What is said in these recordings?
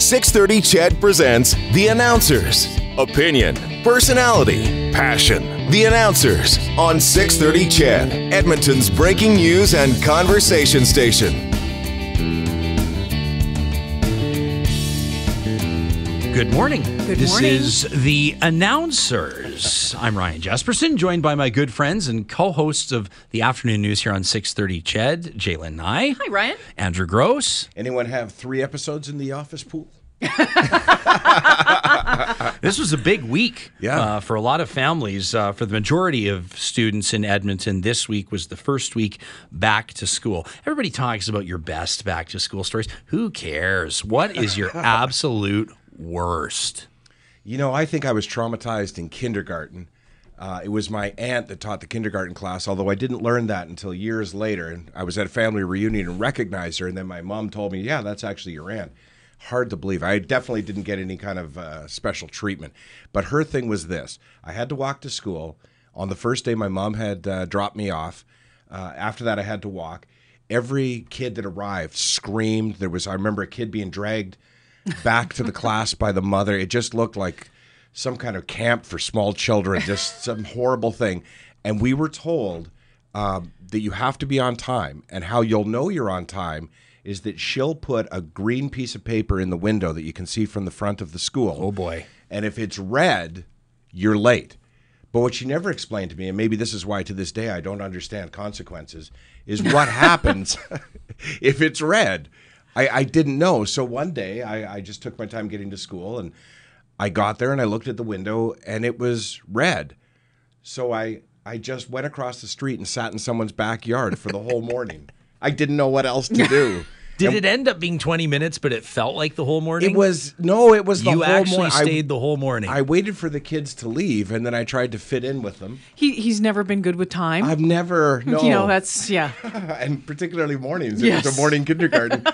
630 CHED presents The Announcers. Opinion, personality, passion. The Announcers on 630 CHED, Edmonton's breaking news and conversation station. Good morning. This morning. Is The Announcers. I'm Ryan Jespersen, joined by my good friends and co-hosts of the afternoon news here on 630 CHED, Jalen Nye. Hi, Ryan. Andrew Grose. Anyone have 3 episodes in the office pool? This was a big week for a lot of families. For the majority of students in Edmonton, this week was the first week back to school. Everybody talks about your best back to school stories. Who cares? What is your absolute worst? You know, I think I was traumatized in kindergarten. It was my aunt that taught the kindergarten class, although I didn't learn that until years later. And I was at a family reunion and recognized her, and then my mom told me, yeah, that's actually your aunt. Hard to believe. I definitely didn't get any kind of special treatment. But her thing was this. I had to walk to school. On the first day, my mom had dropped me off. After that, I had to walk. Every kid that arrived screamed. I remember a kid being dragged back to the class by the mother. It just looked like some kind of camp for small children, just some horrible thing. And we were told that you have to be on time. And how you'll know you're on time is that she'll put a green piece of paper in the window that you can see from the front of the school. Oh, boy. And if it's red, you're late. But what she never explained to me, and maybe this is why to this day I don't understand consequences, is what happens if it's red. I didn't know. So one day I just took my time getting to school, and I got there and I looked at the window and it was red. So I just went across the street and sat in someone's backyard for the whole morning. I didn't know what else to do. Did it end up being 20 minutes, but it felt like the whole morning? It was the whole morning. You actually stayed the whole morning. I waited for the kids to leave, and then I tried to fit in with them. He's never been good with time. I've never, no. You know, that's, yeah. And particularly mornings. Yes. It was a morning kindergarten.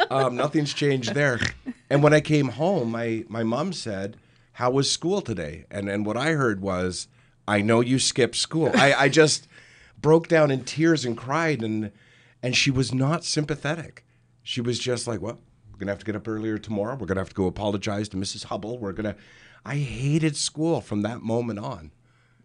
Nothing's changed there. And when I came home, my mom said, how was school today? And what I heard was, I know you skipped school. I just broke down in tears and cried, and she was not sympathetic. She was just like, well, we're going to have to get up earlier tomorrow. We're going to have to go apologize to Mrs. Hubble. I hated school from that moment on.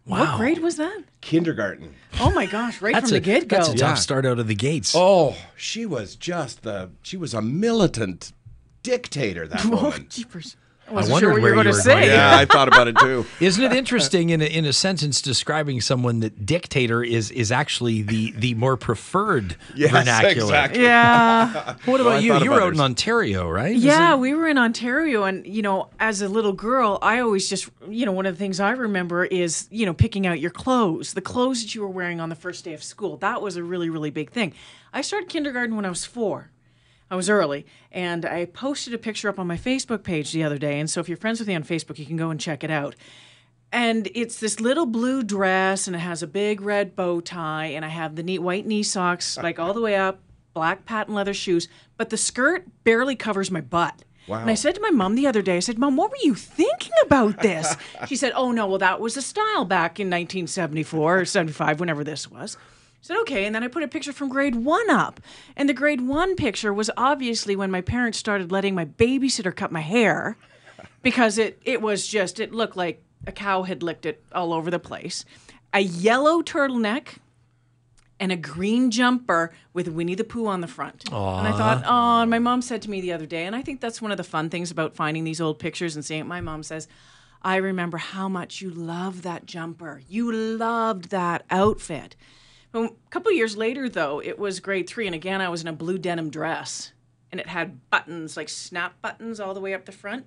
Wow. What grade was that? Kindergarten. Oh, my gosh, from the get-go. That's a tough start out of the gates. Oh, she was a militant dictator that woman. Jeepers. I wondered what where you were you going to were say. going. Yeah, I thought about it too. Isn't it interesting in a sentence describing someone that dictator is actually the more preferred vernacular? Exactly. Yeah. What about you? I thought You were about out in Ontario, right? Yeah, we were in Ontario, and, you know, as a little girl, I always just, you know, one of the things I remember is, you know, picking out your clothes, the clothes that you were wearing on the first day of school. That was a really, really big thing. I started kindergarten when I was 4. I was early, and I posted a picture up on my Facebook page the other day, and so if you're friends with me on Facebook, you can go and check it out. And it's this little blue dress, and it has a big red bow tie, and I have the neat white knee socks, like all the way up, black patent leather shoes, but the skirt barely covers my butt. Wow. And I said to my mom the other day, I said, Mom, what were you thinking about this? She said, oh, no, well, that was the style back in 1974 or 75, whenever this was. I said, okay, and then I put a picture from grade 1 up. And the grade 1 picture was obviously when my parents started letting my babysitter cut my hair because it looked like a cow had licked it all over the place. A yellow turtleneck and a green jumper with Winnie the Pooh on the front. Aww. And I thought, and my mom said to me the other day, and I think that's one of the fun things about finding these old pictures and seeing it. My mom says, I remember how much you loved that jumper. You loved that outfit. A couple of years later, though, it was grade 3, and again, I was in a blue denim dress, and it had buttons, like snap buttons all the way up the front.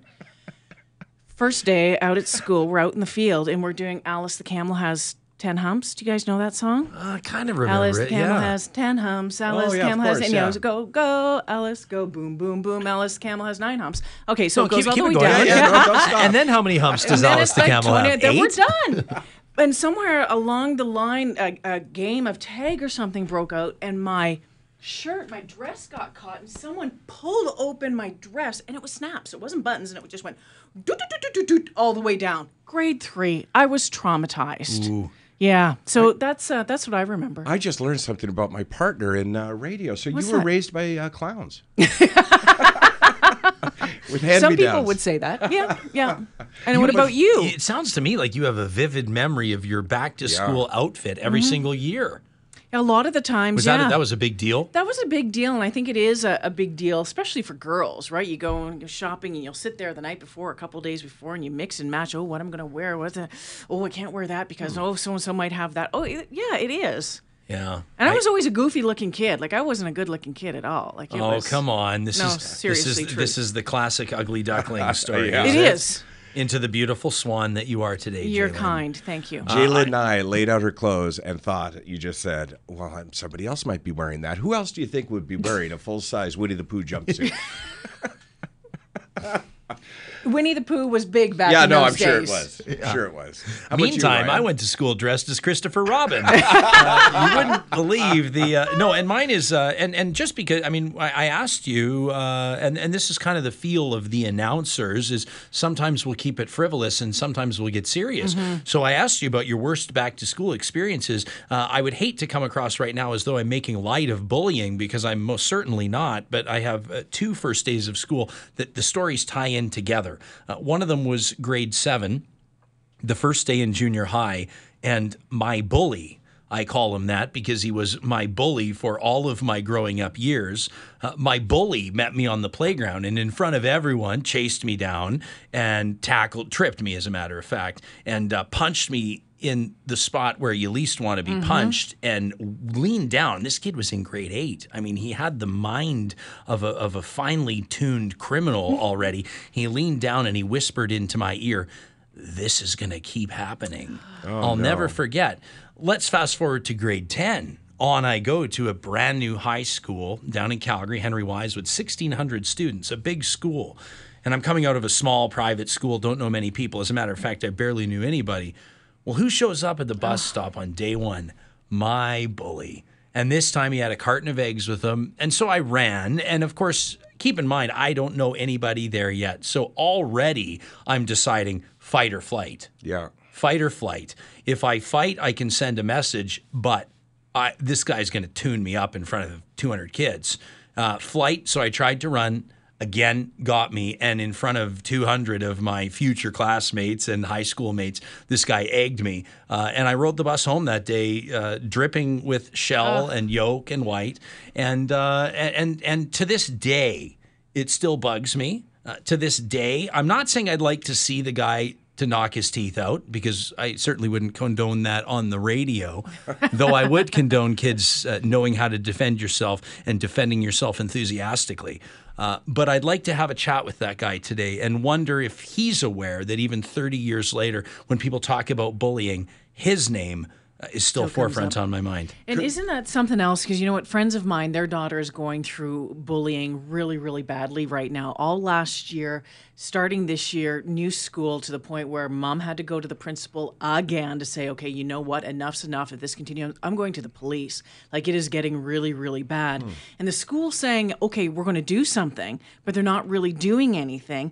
First day out at school, we're out in the field, and we're doing Alice the Camel Has 10 Humps. Do you guys know that song? I kind of remember Alice it, the Camel has 10 humps. Alice the Camel has, and you know, go, go, Alice, go, boom, boom, boom. Alice the Camel has 9 humps. Okay, so it goes all the way down. Don't stop. And then how many humps does Alice the Camel have? Then 8? we're done. And somewhere along the line, a game of tag or something broke out, and my dress got caught, and someone pulled open my dress, and it was snaps. It wasn't buttons, and it just went all the way down. Grade 3. I was traumatized. Ooh. Yeah, so that's what I remember. I just learned something about my partner in radio. So What's you were that? raised by clowns. With hand-me-downs. Some people would say that. Yeah, yeah. And what about you? It sounds to me like you have a vivid memory of your back-to-school outfit every single year. A lot of the times, That was a big deal? That was a big deal, and I think it is a big deal, especially for girls, right? You go and go shopping, and you'll sit there the night before, a couple of days before, and you mix and match. Oh, what I'm going to wear? I can't wear that because, so-and-so might have that. Oh, yeah, it is. Yeah. And I was always a goofy-looking kid. Like, I wasn't a good-looking kid at all. Like, come on. Seriously true. This is the classic ugly duckling story. Yeah. It is. Into the beautiful swan that you are today, You're Jalen. kind. Thank you. Jalen and I laid out her clothes and thought, you just said, well, somebody else might be wearing that. Who else do you think would be wearing a full-size Winnie the Pooh jumpsuit? Winnie the Pooh was big back in those days. Sure it was. Sure it was. How about you, Meantime, Ryan? I went to school dressed as Christopher Robin. You wouldn't believe the and mine is and just because I asked you and this is kind of the feel of the announcers is sometimes we'll keep it frivolous and sometimes we'll get serious. So I asked you about your worst back to school experiences. I would hate to come across right now as though I'm making light of bullying because I'm most certainly not. But I have 2 first days of school that the stories tie in together. One of them was grade 7, the first day in junior high, and my bully, I call him that because he was my bully for all of my growing up years. My bully met me on the playground and in front of everyone chased me down and tripped me as a matter of fact, and punched me in the spot where you least want to be punched and leaned down. This kid was in grade 8. I mean, he had the mind of a finely tuned criminal already. He leaned down and he whispered into my ear, "This is going to keep happening." I'll never forget. Let's fast forward to grade 10. On I go to a brand new high school down in Calgary, Henry Wise, with 1,600 students, a big school. And I'm coming out of a small private school, don't know many people. As a matter of fact, I barely knew anybody. Well, who shows up at the bus stop on day 1? My bully. And this time he had a carton of eggs with him. And so I ran. And of course, keep in mind, I don't know anybody there yet. So already I'm deciding fight or flight. Yeah. Fight or flight. If I fight, I can send a message, but this guy's going to tune me up in front of 200 kids. Flight, so I tried to run. Again, got me, and in front of 200 of my future classmates and high school mates, this guy egged me, and I rode the bus home that day, dripping with shell and yolk and white, and to this day, it still bugs me. To this day, I'm not saying I'd like to see the guy to knock his teeth out, because I certainly wouldn't condone that on the radio, though I would condone kids knowing how to defend yourself and defending yourself enthusiastically. But I'd like to have a chat with that guy today and wonder if he's aware that even 30 years later, when people talk about bullying, his name is still forefront on my mind. And isn't that something else? Because you know what? Friends of mine, their daughter is going through bullying really, really badly right now. All last year, starting this year, new school to the point where mom had to go to the principal again to say, okay, you know what? Enough's enough. If this continues, I'm going to the police. Like, it is getting really, really bad. And the school's saying, okay, we're going to do something, but they're not really doing anything.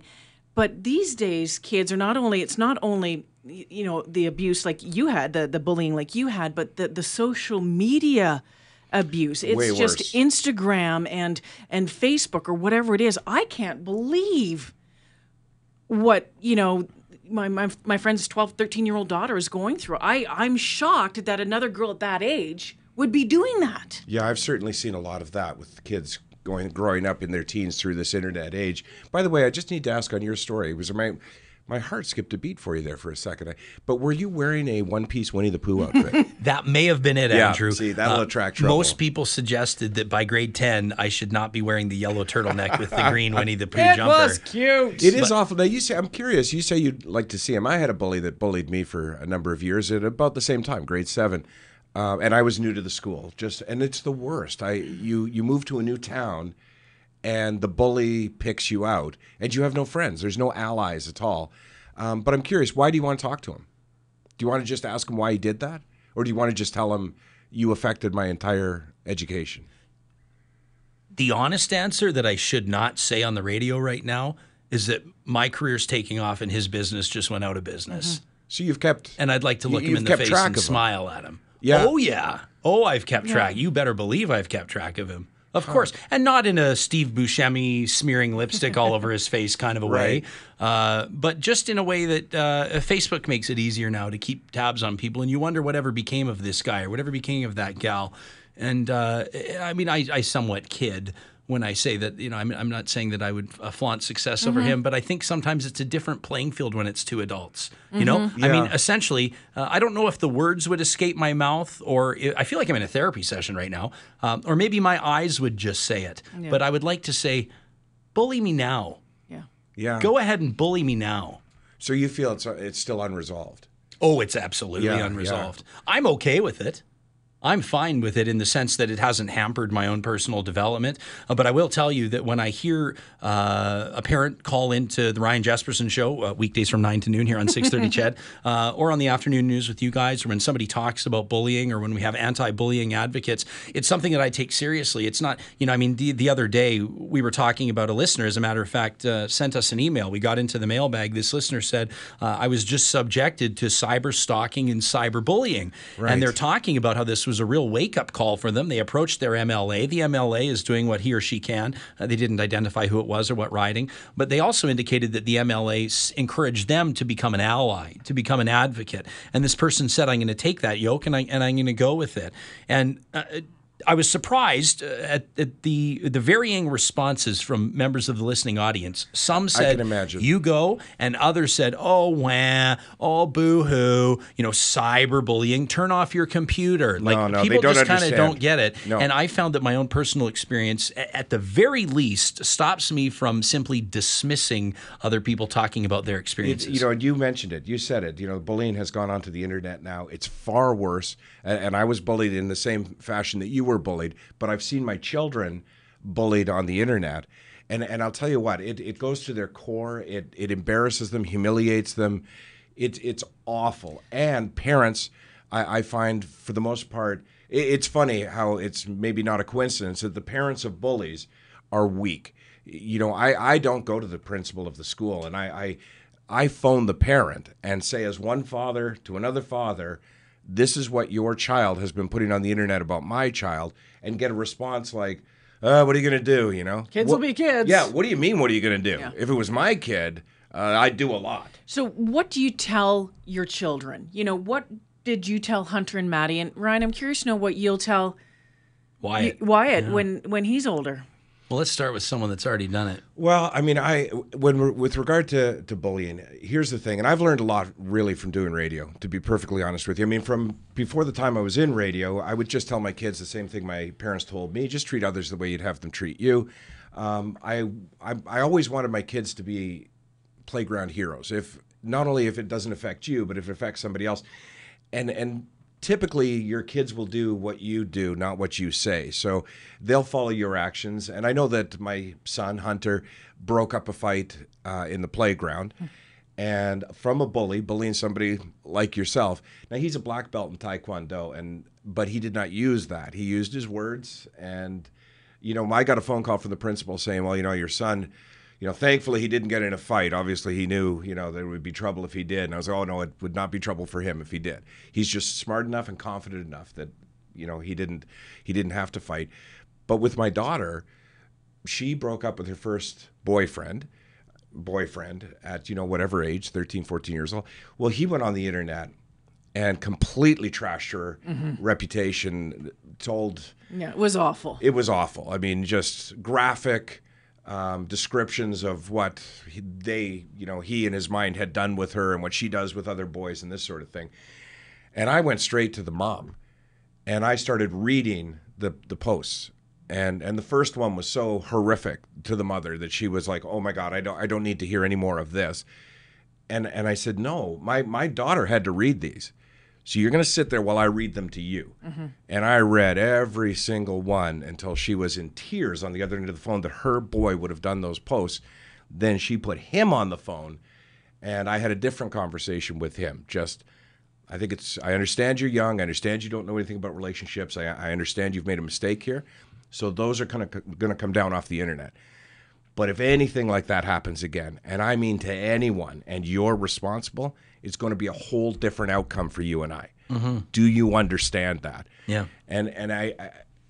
But these days, kids are it's not only the abuse like you had, the bullying like you had, but the social media abuse. It's way just worse. Instagram and Facebook or whatever it is. I can't believe what, my friend's 12, 13-year-old daughter is going through. I'm shocked that another girl at that age would be doing that. Yeah, I've certainly seen a lot of that with kids growing up in their teens through this internet age. By the way, I just need to ask on your story. My heart skipped a beat for you there for a second. But were you wearing a one-piece Winnie the Pooh outfit? That may have been it, Yeah, Andrew. see, that'll attract trouble. Most people suggested that by grade 10, I should not be wearing the yellow turtleneck with the green Winnie the Pooh It jumper. was cute. It is awful. Now, I'm curious. You say you'd like to see him. I had a bully that bullied me for a number of years at about the same time, grade 7. And I was new to the school. And it's the worst. You move to a new town, and the bully picks you out, and you have no friends. There's no allies at all. But I'm curious, why do you want to talk to him? Do you want to just ask him why he did that? Or do you want to just tell him, you affected my entire education? The honest answer that I should not say on the radio right now is that my career's taking off and his business just went out of business. So you've kept... And I'd like to look him you've in the kept face track and of him. smile at him. Yeah. Oh, yeah. Oh, I've kept track. You better believe I've kept track of him. Of course. And not in a Steve Buscemi smearing lipstick all over his face kind of a way. But just in a way that Facebook makes it easier now to keep tabs on people. And you wonder whatever became of this guy or whatever became of that gal. And I mean, I somewhat kid when I say that, you know, I'm not saying that I would flaunt success over him, but I think sometimes it's a different playing field when it's two adults, you know? I mean, essentially, I don't know if the words would escape my mouth or I feel like I'm in a therapy session right now, or maybe my eyes would just say it, but I would like to say, bully me now. Yeah. Go ahead and bully me now. So you feel it's still unresolved? Oh, it's absolutely unresolved. I'm okay with it. I'm fine with it in the sense that it hasn't hampered my own personal development. But I will tell you that when I hear a parent call into the Ryan Jespersen show, weekdays from 9 to noon here on 6:30 CHED, or on the afternoon news with you guys, or when somebody talks about bullying or when we have anti-bullying advocates, it's something that I take seriously. It's not, you know, I mean, the other day we were talking about a listener, as a matter of fact, sent us an email. We got into the mailbag. This listener said, I was just subjected to cyber stalking and cyber bullying. Right. And they're talking about how this was a real wake-up call for them. They approached their MLA. The MLA is doing what he or she can. They didn't identify who it was or what riding, but they also indicated that the MLA encouraged them to become an ally, to become an advocate. And this person said, I'm going to take that yoke and I'm going to go with it. And I was surprised at the varying responses from members of the listening audience. Some said, I can imagine. You go, and others said, oh, wah, oh, boo-hoo, you know, cyberbullying, turn off your computer. Like, no, people they just kind of don't get it. No. And I found that my own personal experience, at the very least, stops me from simply dismissing other people talking about their experiences. You know, and you mentioned it. You said it. You know, bullying has gone onto the internet now. It's far worse. And I was bullied in the same fashion that you were bullied, but I've seen my children bullied on the internet. And I'll tell you what, it goes to their core. It embarrasses them, humiliates them. It's awful. And parents, I find for the most part, it's funny how it's maybe not a coincidence that the parents of bullies are weak. You know, I don't go to the principal of the school, and I phone the parent and say, as one father to another father, this is what your child has been putting on the internet about my child, and get a response like, what are you going to do, you know? Kids will be kids. Yeah, what do you mean, what are you going to do? Yeah. If it was my kid, I'd do a lot. So what do you tell your children? You know, what did you tell Hunter and Maddie? And Ryan, I'm curious to know what you'll tell Wyatt when he's older. Well, let's start with someone that's already done it. Well, I mean, with regard to bullying, here's the thing, and I've learned a lot really from doing radio, to be perfectly honest with you. I mean, from before the time I was in radio, I would just tell my kids the same thing my parents told me: just treat others the way you'd have them treat you. I always wanted my kids to be playground heroes. If not only if it doesn't affect you, but if it affects somebody else, and typically your kids will do what you do, not what you say. So they'll follow your actions. And I know that my son, Hunter, broke up a fight in the playground and from a bullying somebody like yourself. Now, he's a black belt in Taekwondo, but he did not use that. He used his words. And, you know, I got a phone call from the principal saying, well, you know, your son, you know, thankfully he didn't get in a fight. Obviously, he knew, you know, there would be trouble if he did. And I was like, oh, no, it would not be trouble for him if he did. He's just smart enough and confident enough that, you know, he didn't have to fight. But with my daughter, she broke up with her first boyfriend at, you know, whatever age, 13, 14 years old. Well, he went on the internet and completely trashed her reputation, Yeah, it was awful. It was awful. I mean, just graphic descriptions of what he in his mind had done with her and what she does with other boys and this sort of thing. And I went straight to the mom and I started reading the posts. And the first one was so horrific to the mother that she was like, oh my God, I don't need to hear any more of this. And I said, no, my daughter had to read these. So you're going to sit there while I read them to you. Mm-hmm. And I read every single one until she was in tears on the other end of the phone that her boy would have done those posts. Then she put him on the phone, and I had a different conversation with him. I understand you're young. I understand you don't know anything about relationships. I understand you've made a mistake here. So those are going to come down off the internet. But if anything like that happens again, and I mean to anyone, and you're responsible, it's going to be a whole different outcome for you and I. Mm-hmm. Do you understand that? Yeah. And I,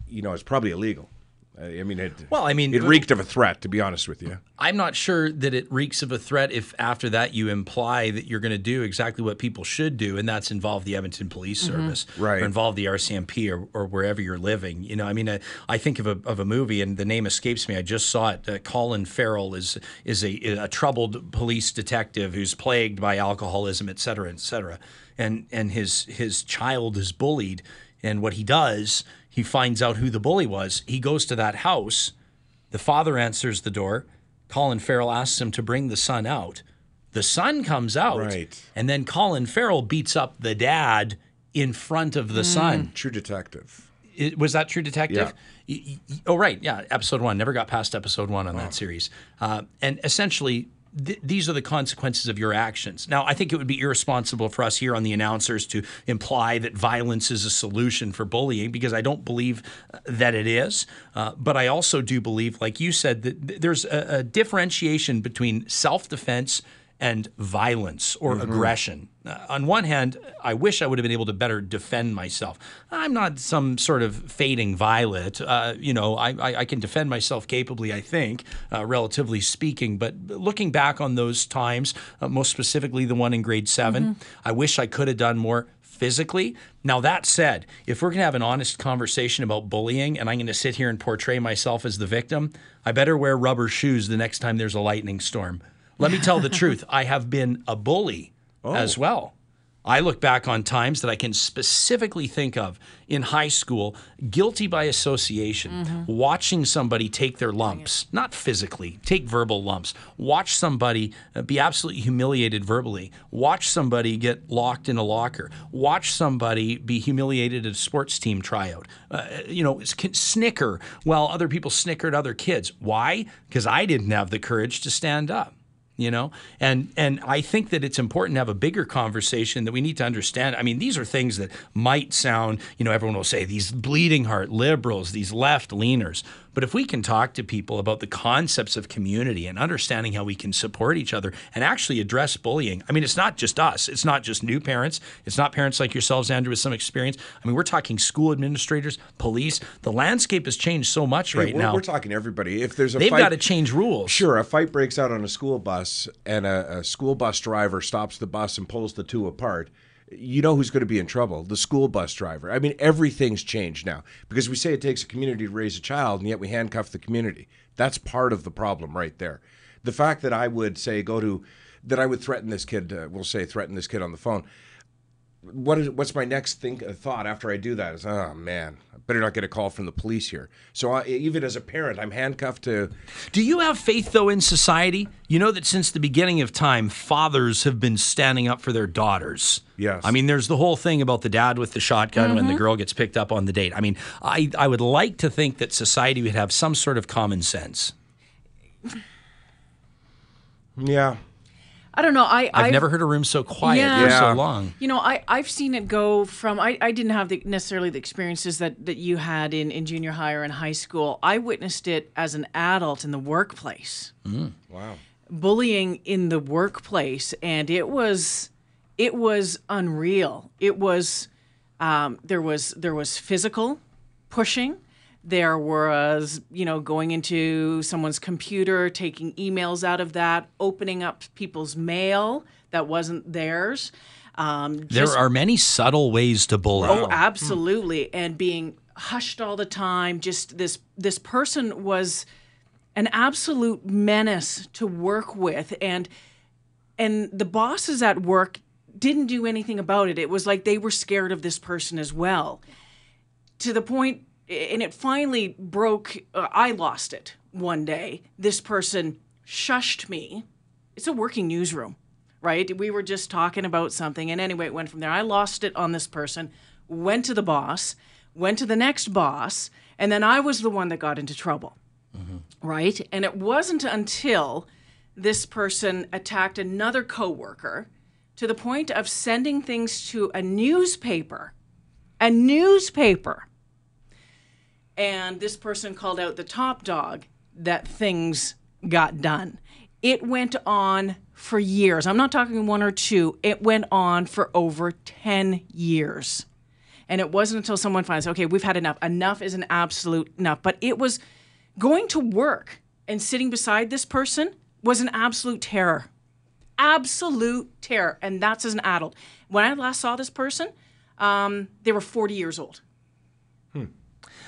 you know, it's probably illegal, I mean, it it reeked of a threat, to be honest with you. I'm not sure that it reeks of a threat if after that you imply that you're going to do exactly what people should do, and that's involve the Edmonton Police Service, Right. or involve the RCMP or wherever you're living. You know, I mean, I think of a movie, and the name escapes me. I just saw it. Colin Farrell is a troubled police detective who's plagued by alcoholism, et cetera, and his child is bullied, and what he does, he finds out who the bully was. He goes to that house. The father answers the door. Colin Farrell asks him to bring the son out. The son comes out, Right. and then Colin Farrell beats up the dad in front of the son. True Detective. Was that True Detective? Yeah. Oh, right. Yeah, episode 1. Never got past episode 1 on that series. And essentially, these are the consequences of your actions. Now, I think it would be irresponsible for us here on the announcers to imply that violence is a solution for bullying, because I don't believe that it is. But I also do believe, like you said, that there's a differentiation between self-defense and violence or aggression. On one hand, I wish I would have been able to better defend myself. I'm not some sort of fading violet. I can defend myself capably, I think, relatively speaking. But looking back on those times, most specifically the one in grade 7, I wish I could have done more physically. Now, that said, if we're going to have an honest conversation about bullying and I'm going to sit here and portray myself as the victim, I better wear rubber shoes the next time there's a lightning storm. Let me tell the truth. I have been a bully as well. I look back on times that I can specifically think of in high school, guilty by association, watching somebody take their lumps, not physically, take verbal lumps, watch somebody be absolutely humiliated verbally, watch somebody get locked in a locker, watch somebody be humiliated at a sports team tryout, snicker while other people snicker at other kids. Why? Because I didn't have the courage to stand up. And I think that it's important to have a bigger conversation that we need to understand. I mean, these are things that might sound, everyone will say these bleeding heart liberals, these left leaners. But if we can talk to people about the concepts of community and understanding how we can support each other and actually address bullying, I mean, it's not just us. It's not just new parents. It's not parents like yourselves, Andrew, with some experience. I mean, we're talking school administrators, police. The landscape has changed so much now. We're talking everybody. If there's They've got to change rules. Sure, a fight breaks out on a school bus and a school bus driver stops the bus and pulls the two apart. You know who's going to be in trouble? The school bus driver. I mean, everything's changed now because we say it takes a community to raise a child, and yet we handcuff the community. That's part of the problem right there. The fact that I would say that I would threaten this kid, threaten this kid on the phone. What's my next thought after I do that is, oh, man, I better not get a call from the police here. So even as a parent, I'm handcuffed to... Do you have faith, though, in society? You know that since the beginning of time, fathers have been standing up for their daughters. Yes. I mean, there's the whole thing about the dad with the shotgun when the girl gets picked up on the date. I mean, I would like to think that society would have some sort of common sense. Yeah. I don't know. I've never heard a room so quiet for so long. I've seen it go from, I didn't have necessarily the experiences that you had in junior high or in high school. I witnessed it as an adult in the workplace. Wow. Bullying in the workplace, and it was unreal. It was, there was physical pushing. There was, going into someone's computer, taking emails out of that, opening up people's mail that wasn't theirs. There are many subtle ways to bully. Oh, absolutely. And being hushed all the time. Just this person was an absolute menace to work with. And the bosses at work didn't do anything about it. It was like they were scared of this person as well. To the point... And it finally broke. I lost it one day. This person shushed me. It's a working newsroom, right? We were just talking about something. And anyway, it went from there. I lost it on this person, went to the boss, went to the next boss, and then I was the one that got into trouble, right? And it wasn't until this person attacked another coworker to the point of sending things to a newspaper. And this person called out the top dog that things got done. It went on for years. I'm not talking 1 or 2. It went on for over 10 years. And it wasn't until someone finds, okay, we've had enough. Enough is an absolute enough. But it was Going to work and sitting beside this person was an absolute terror. Absolute terror. And that's as an adult. When I last saw this person, they were 40 years old.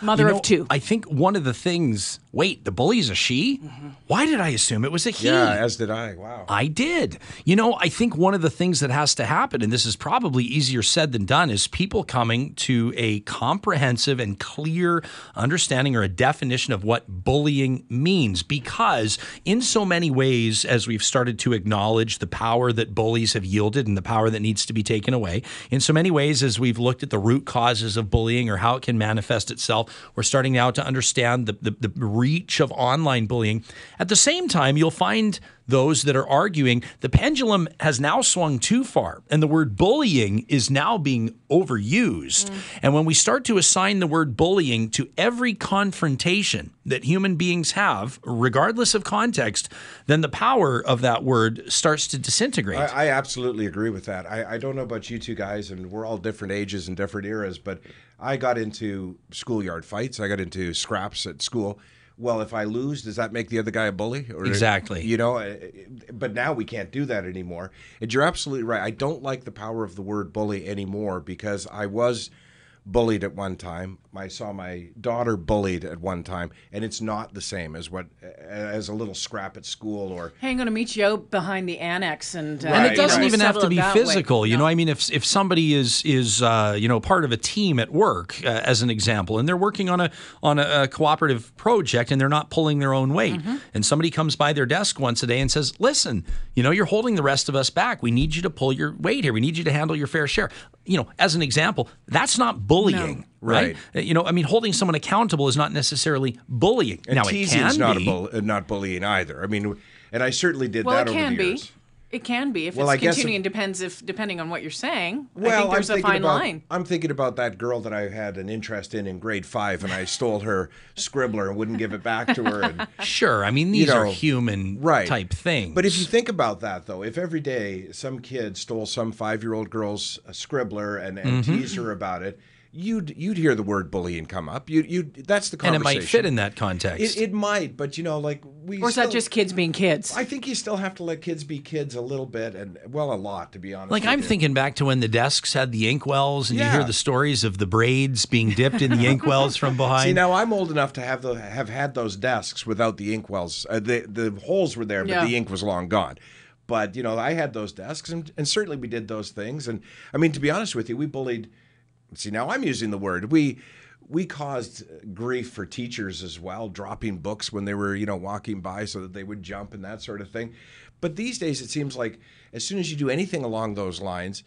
Mother of two. I think one of the things, wait, the bully's a she? Mm-hmm. Why did I assume it was a he? Yeah, as did I. Wow. I did. I think one of the things that has to happen, and this is probably easier said than done, is people coming to a comprehensive and clear understanding or a definition of what bullying means. Because in so many ways, as we've started to acknowledge the power that bullies have yielded and the power that needs to be taken away, in so many ways, as we've looked at the root causes of bullying or how it can manifest itself, we're starting now to understand the reach of online bullying. At the same time, you'll find those that are arguing the pendulum has now swung too far and the word bullying is now being overused. And when we start to assign the word bullying to every confrontation that human beings have, regardless of context, then the power of that word starts to disintegrate. I absolutely agree with that. I don't know about you two guys, and we're all different ages and different eras, but I got into schoolyard fights. I got into scraps at school. Well, if I lose, does that make the other guy a bully? Or, exactly. But now we can't do that anymore. And you're absolutely right. I don't like the power of the word bully anymore because I was bullied at one time. I saw my daughter bullied at one time, and it's not the same as a little scrap at school or. Hey, I'm going to meet you out behind the annex, and it doesn't even have to be physical. Way. You know, I mean, if somebody is part of a team at work, as an example, and they're working on a cooperative project, and they're not pulling their own weight, and somebody comes by their desk once a day and says, "Listen, you're holding the rest of us back. We need you to pull your weight here. We need you to handle your fair share." As an example, that's not bullying. No. Right. Holding someone accountable is not necessarily bullying. And now, teasing is not bullying either. I mean, and I certainly did that over the years. It can be. If it's continuing, depending on what you're saying. Well, I think there's a fine line. I'm thinking about that girl that I had an interest in grade 5, and I stole her scribbler and wouldn't give it back to her. And, sure. I mean, these are human type things. But if you think about that, though, if every day some kid stole some 5-year-old girl's scribbler and teased her about it, you'd hear the word bullying come up. That's the conversation. And it might fit in that context. It might, but Or is that just kids being kids? I think you still have to let kids be kids a little bit, and a lot, to be honest. Like I'm thinking back to when the desks had the inkwells, and you hear the stories of the braids being dipped in the inkwells from behind. See, now I'm old enough to have had those desks without the inkwells. The holes were there, but the ink was long gone. But I had those desks, and certainly we did those things. And I mean, to be honest with you, we bullied. See, now I'm using the word. We caused grief for teachers as well, dropping books when they were, walking by so that they would jump and that sort of thing. But these days, it seems like as soon as you do anything along those lines,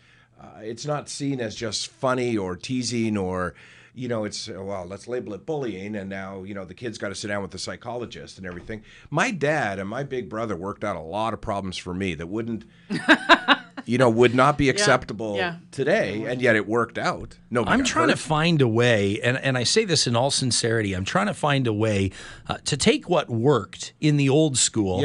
it's not seen as just funny or teasing or, it's, let's label it bullying. And now, the kid's got to sit down with the psychologist and everything. My dad and my big brother worked out a lot of problems for me that wouldn't... would not be acceptable today, and yet it worked out. I'm trying to find a way, and I say this in all sincerity, I'm trying to find a way to take what worked in the old school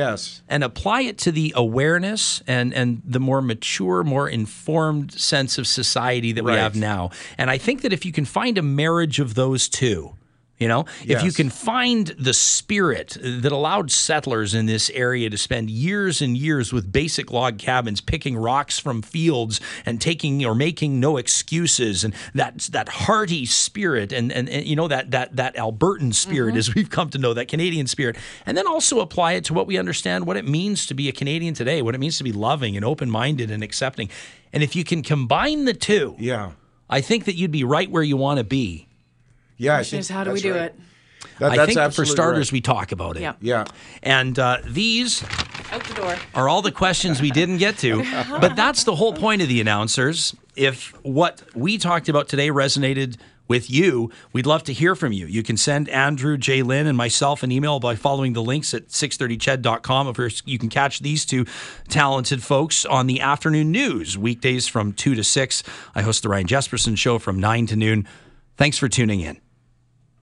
and apply it to the awareness and the more mature, more informed sense of society that we have now. And I think that if you can find a marriage of those two, if you can find the spirit that allowed settlers in this area to spend years and years with basic log cabins, picking rocks from fields and taking or making no excuses, and that hearty spirit and that Albertan spirit, as we've come to know, that Canadian spirit, and then also apply it to what we understand what it means to be a Canadian today, what it means to be loving and open-minded and accepting. And if you can combine the two, I think that you'd be right where you want to be. Yeah, question is, how do we do it? I think for starters, we talk about it. Yeah. And these out the door are all the questions we didn't get to. But that's the whole point of the announcers. If what we talked about today resonated with you, we'd love to hear from you. You can send Andrew, J. Lynn, and myself an email by following the links at 630ched.com. Of course, you can catch these two talented folks on the afternoon news, weekdays from 2 to 6. I host the Ryan Jespersen Show from 9 to noon. Thanks for tuning in.